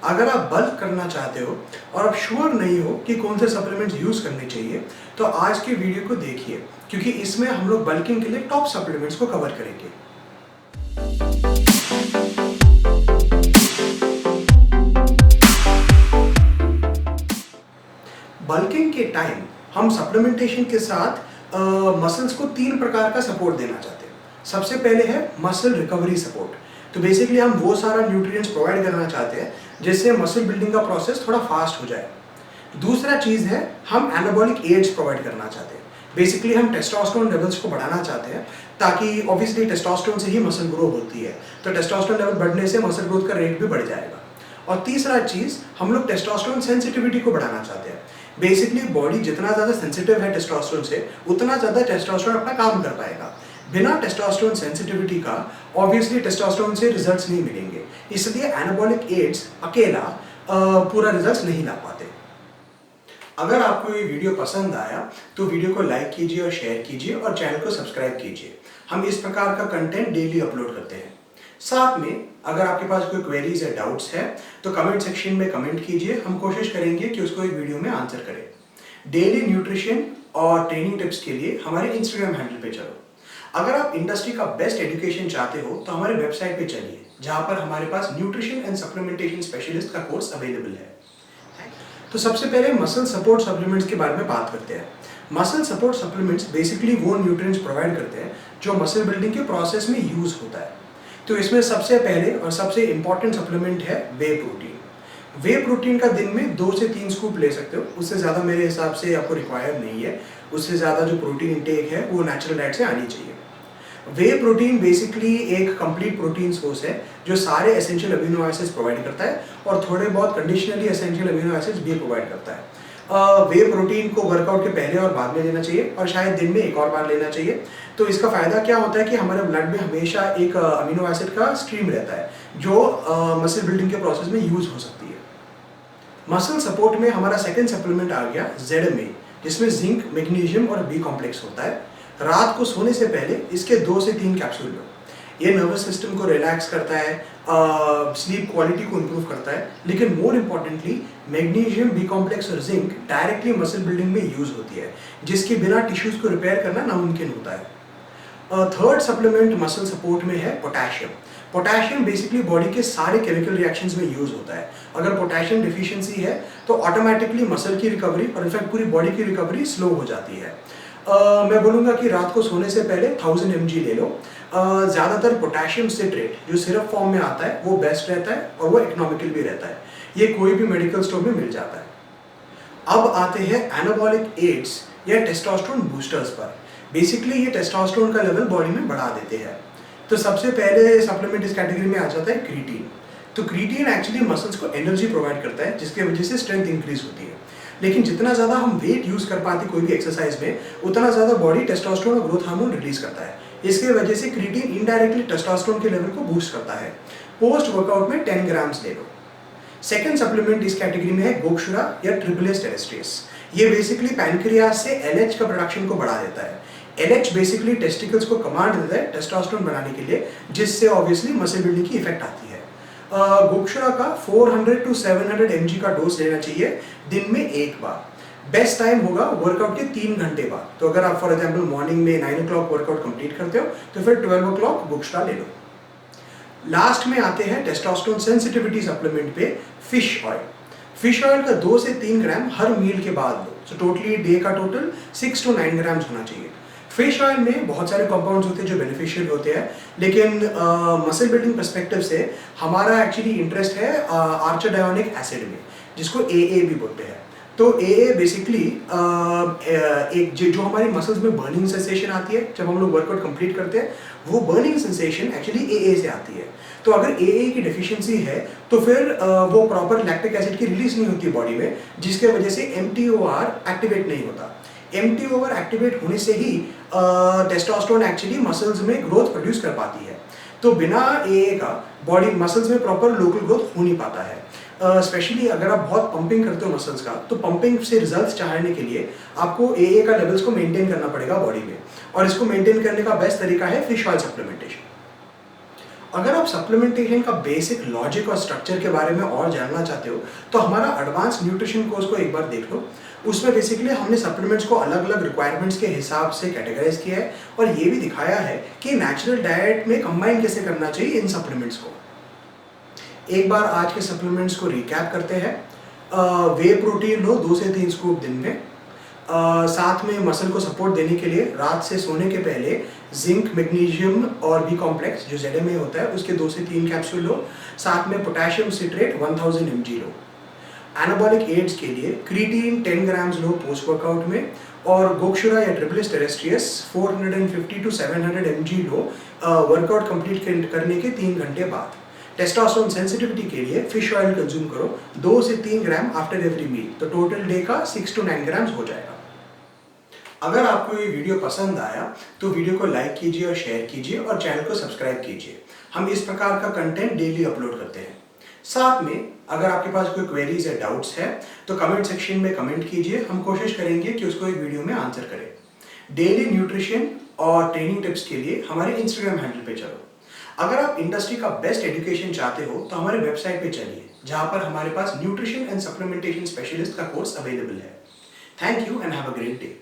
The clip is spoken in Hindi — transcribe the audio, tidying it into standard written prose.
अगर आप बल्क करना चाहते हो और आप श्योर नहीं हो कि कौन से सप्लीमेंट्स यूज़ करने चाहिए, तो आज के वीडियो को देखिए, क्योंकि इसमें हम लोग बल्किंग के लिए टॉप सप्लीमेंट्स को कवर करेंगे। बल्किंग के टाइम हम सप्लीमेंटेशन के साथ मसल्स को 3 प्रकार का सपोर्ट देना चाहते हैं। सबसे पहले है मसल रिकवरी सपोर्ट। तो बेसिकली हम वो सारा न्यूट्रिएंट्स प्रोवाइड करना चाहते हैं जिससे मसल बिल्डिंग का प्रोसेस थोड़ा फास्ट हो जाए। दूसरा चीज़ है हम एनाबॉलिक एड्स प्रोवाइड करना चाहते हैं। बेसिकली हम टेस्टोस्टेरोन लेवल्स को बढ़ाना चाहते हैं ताकि ऑब्वियसली टेस्टोस्टेरोन से ही मसल ग्रो होती है, तो टेस्टोस्टेरोन लेवल बढ़ने से मसल ग्रोथ का रेट भी बढ़ जाएगा। और तीसरा चीज़ हम लोग टेस्टोस्टेरोन सेंसिटिविटी को बढ़ाना चाहते हैं। बेसिकली बॉडी जितना ज़्यादा सेंसिटिव है टेस्टोस्टेरोन से, उतना ज़्यादा टेस्टोस्टेरोन अपना काम कर पाएगा। बिना टेस्टोस्टेरोन सेंसिटिविटी का ऑब्वियसली टेस्टोस्टेरोन से रिजल्ट्स नहीं मिलेंगे, इसलिए एनाबॉलिक एड्स अकेला पूरा रिजल्ट्स नहीं ला पाते। अगर आपको ये वीडियो पसंद आया तो वीडियो को लाइक कीजिए और शेयर कीजिए और चैनल को सब्सक्राइब कीजिए। हम इस प्रकार का कंटेंट डेली अपलोड करते हैं। साथ में अगर आपके पास कोई क्वेरीज या डाउट्स है तो कमेंट सेक्शन में कमेंट कीजिए, हम कोशिश करेंगे कि उसको एक वीडियो में आंसर करें। डेली न्यूट्रिशन और ट्रेनिंग टिप्स के लिए हमारे इंस्टाग्राम हैंडल पे चलो। अगर आप इंडस्ट्री का बेस्ट एजुकेशन चाहते हो तो हमारे वेबसाइट पे चलिए, जहां पर हमारे पास न्यूट्रिशन एंड सप्लीमेंटेशन स्पेशलिस्ट का कोर्स अवेलेबल है। तो सबसे पहले मसल सपोर्ट सप्लीमेंट्स के बारे में बात करते हैं। मसल सपोर्ट सप्लीमेंट्स बेसिकली वो न्यूट्रिएंट्स प्रोवाइड करते हैं जो मसल बिल्डिंग के प्रोसेस में यूज होता है। तो इसमें सबसे पहले और सबसे इंपॉर्टेंट सप्लीमेंट है वे प्रोटीन। वे प्रोटीन का दिन में 2 से 3 स्कूप ले सकते हो, उससे ज़्यादा मेरे हिसाब से आपको रिक्वायर नहीं है। उससे ज़्यादा जो प्रोटीन इंटेक है वो नेचुरल डाइट से आनी चाहिए। वे प्रोटीन बेसिकली एक कंप्लीट प्रोटीन सोर्स है जो सारे एसेंशियल अमीनो एसिड्स प्रोवाइड करता है और थोड़े बहुत कंडीशनली एसेंशियल अमीनो एसिड्स भी प्रोवाइड करता है। वे प्रोटीन को वर्कआउट के पहले और बाद में लेना चाहिए और शायद दिन में एक और बार लेना चाहिए। तो इसका फायदा क्या होता है कि हमारे ब्लड में हमेशा एक अमीनो एसिड का स्ट्रीम रहता है जो मसल बिल्डिंग के प्रोसेस में यूज हो सकती है। मसल सपोर्ट में हमारा सेकंड सप्लीमेंट आ गया ZMA, जिसमें जिंक, मैग्नीशियम और बी कॉम्प्लेक्स होता है। रात को सोने से पहले इसके 2 से 3 कैप्सूल लो। ये नर्वस सिस्टम को रिलैक्स करता है, स्लीप क्वालिटी को इम्प्रूव करता है, लेकिन more importantly magnesium, B complex और जिंक डायरेक्टली मसल बिल्डिंग में यूज होती है, जिसके बिना टिश्यूज को रिपेयर करना नामुमकिन होता है। थर्ड सप्लीमेंट मसल सपोर्ट में है पोटेशियम। पोटेशियम बेसिकली बॉडी के सारे केमिकल रिएक्शंस में यूज होता है। अगर पोटेशियम डिफिशियंसी है तो ऑटोमेटिकली मसल की रिकवरी और इनफैक्ट पूरी बॉडी की रिकवरी स्लो हो जाती है। मैं बोलूँगा कि रात को सोने से पहले 1000 mg ले लो। ज़्यादातर पोटेशियम सिट्रेट जो सिरप फॉर्म में आता है वो बेस्ट रहता है और वो इकोनॉमिकल भी रहता है। ये कोई भी मेडिकल स्टोर में मिल जाता है। अब आते हैं एनाबॉलिक एड्स या टेस्टोस्टेरोन बूस्टर्स पर। बेसिकली ये टेस्टोस्टेरोन का लेवल बॉडी में बढ़ा देते हैं। तो सबसे पहले सप्लीमेंट इस कैटेगरी में आ जाता है क्रिएटिन। तो क्रिएटिन एक्चुअली मसल्स को एनर्जी प्रोवाइड करता है, जिसकी वजह से स्ट्रेंथ इंक्रीज होती है। लेकिन जितना ज़्यादा हम वेट यूज़ कर पाते कोई भी एक्सरसाइज में, उतना ज़्यादा बॉडी टेस्टोस्टेरोन और ग्रोथ हार्मोन रिलीज करता है। इसकी वजह से क्रिएटिन इनडायरेक्टली टेस्टोस्टेरोन के लेवल को बूस्ट करता है। पोस्ट वर्कआउट में 10 ग्राम्स ले लो। सेकेंड सप्लीमेंट इस कैटेगरी में है गोक्षुरा या ट्रिपलेस टेरेस्ट्रियस। ये बेसिकली पैनक्रियास से LH का प्रोडक्शन को बढ़ा देता है। LH बेसिकली टेस्टिकल्स को कमांड देता है टेस्टोस्टेरोन बनाने के लिए, जिससे ऑब्वियसली मसल बिल्डिंग की इफेक्ट आती है। गोक्षुरा का 400 to 700 mg का डोज लेना चाहिए दिन में एक बार। बेस्ट टाइम होगा वर्कआउट के 3 घंटे बाद। तो अगर आप फॉर एग्जांपल मॉर्निंग में 9 o'clock वर्कआउट कंप्लीट करते हो तो फिर 12 o'clock गोक्षुरा ले लो। लास्ट में आते हैं टेस्टोस्टेरोन सेंसिटिविटी सप्लीमेंट पे फिश ऑयल। फिश ऑयल का 2 से 3 ग्राम हर मील के बाद लो। तो टोटली डे का टोटल 6 to 9 ग्राम्स होना चाहिए। फिश ऑयल में बहुत सारे कंपाउंड्स होते हैं जो बेनिफिशियल होते हैं, लेकिन मसल बिल्डिंग पर्सपेक्टिव से हमारा एक्चुअली इंटरेस्ट है आर्चाडायोनिक एसिड में, जिसको AA भी बोलते हैं। तो AA बेसिकली एक जो हमारी मसल्स में बर्निंग सेंसेशन आती है जब हम लोग वर्कआउट कंप्लीट करते हैं, वो बर्निंग सेंसेशन एक्चुअली AA से आती है। तो अगर AA की डेफिशिएंसी है तो फिर वो प्रॉपर लैक्टिक एसिड की रिलीज नहीं होती बॉडी में, जिसके वजह से MTOR एक्टिवेट नहीं होता। MTOR एक्टिवेट होने से ही टेस्टोस्टेरोन एक्चुअली मसल्स में ग्रोथ प्रोड्यूस कर पाती है। तो बिना AA का बॉडी मसल्स में प्रॉपर लोकल ग्रोथ हो नहीं पाता है। स्पेशली अगर आप बहुत पंपिंग करते हो मसल्स का, तो पंपिंग से रिजल्ट्स चाहने के लिए आपको AA का लेवल्स को मेंटेन करना पड़ेगा बॉडी में, और इसको मेंटेन करने का बेस्ट तरीका है फिश ऑयल सप्लीमेंटेशन। अगर आप सप्लीमेंटेशन का बेसिक लॉजिक और स्ट्रक्चर के बारे में और जानना चाहते हो तो हमारा एडवांस न्यूट्रिशन कोर्स को एक बार देख लो। उसमें बेसिकली हमने सप्लीमेंट्स को अलग अलग रिक्वायरमेंट्स के हिसाब से कैटेगराइज किया है और ये भी दिखाया है कि नेचुरल डाइट में कंबाइन कैसे करना चाहिए इन सप्लीमेंट्स को। एक बार आज के सप्लीमेंट्स को रिकैप करते हैं। वे प्रोटीन लो 2 से 3 स्कूप दिन में। साथ में मसल को सपोर्ट देने के लिए रात से सोने के पहले जिंक, मैग्नीशियम और बी कॉम्प्लेक्स जो ZMA होता है उसके 2 से 3 कैप्सूल लो। साथ में पोटेशियम सिट्रेट 1000 mg लो। एनाबॉलिक एड्स के लिए क्रीटीन 10 ग्राम्स लो पोस्ट वर्कआउट में और गोक्षुरा या ट्रिपलिस टेरेस्ट्रियस 450 to 700 mg low workout complete करने के 3 घंटे बाद। टेस्टोस्टेरोन सेंसिटिविटी के लिए फिश ऑयल कंज्यूम करो 2 से 3 ग्राम आफ्टर एवरी मील, तो टोटल डे का 6 to 9 ग्राम्स हो जाएगा। अगर आपको ये वीडियो पसंद आया तो वीडियो को लाइक कीजिए और शेयर कीजिए और चैनल को सब्सक्राइब कीजिए। हम इस प्रकार का कंटेंट डेली अपलोड करते हैं। साथ में अगर आपके पास कोई क्वेरीज या डाउट्स है तो कमेंट सेक्शन में कमेंट कीजिए, हम कोशिश करेंगे कि उसको एक वीडियो में आंसर करें। डेली न्यूट्रिशन और ट्रेनिंग टिप्स के लिए हमारे इंस्टाग्राम हैंडल पे चलो। अगर आप इंडस्ट्री का बेस्ट एजुकेशन चाहते हो तो हमारे वेबसाइट पे चलिए जहां पर हमारे पास न्यूट्रिशन एंड सप्लीमेंटेशन स्पेशलिस्ट का कोर्स अवेलेबल है। Thank you and have a great day.